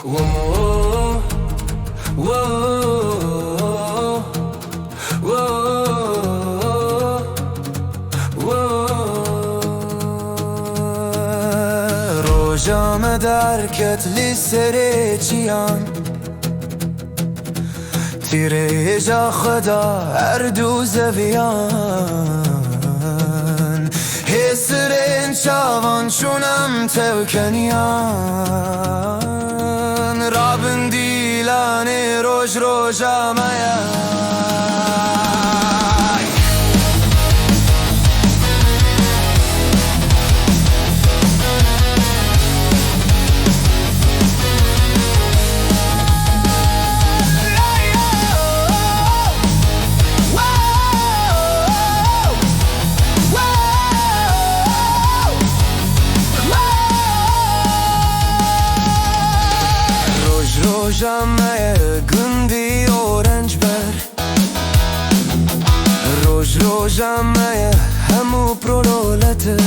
Whoa, whoa, روجام درکت لی سر چیان تیره جا خدا اردو زویان حسرین چاوان چونم توکنیان رابن دیلان روش روجام روجامه گندی اورنج بر روجامه همو پرولتر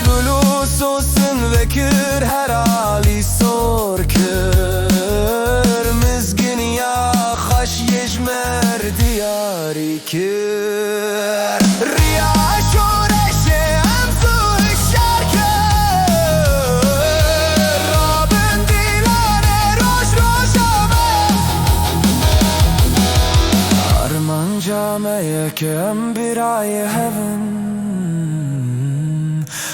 گلو سوسن وکر هر عالی سور کر مزگنیا خش یجمر دیاری کر جامعه که ام برای هفن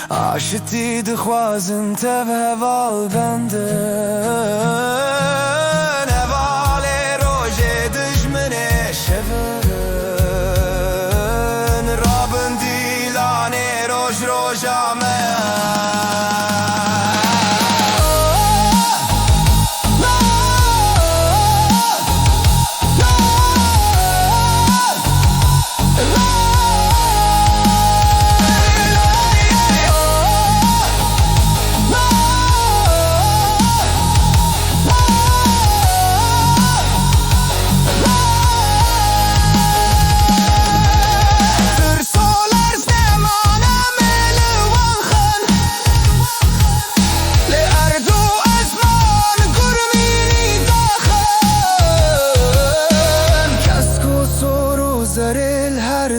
عاشتی دخوازن تبه وال بندن هوال روژ دجمن شفن رابن دیلان روش روجامه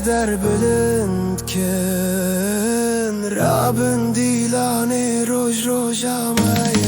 در بلند کن رابن دیلان روش روجامه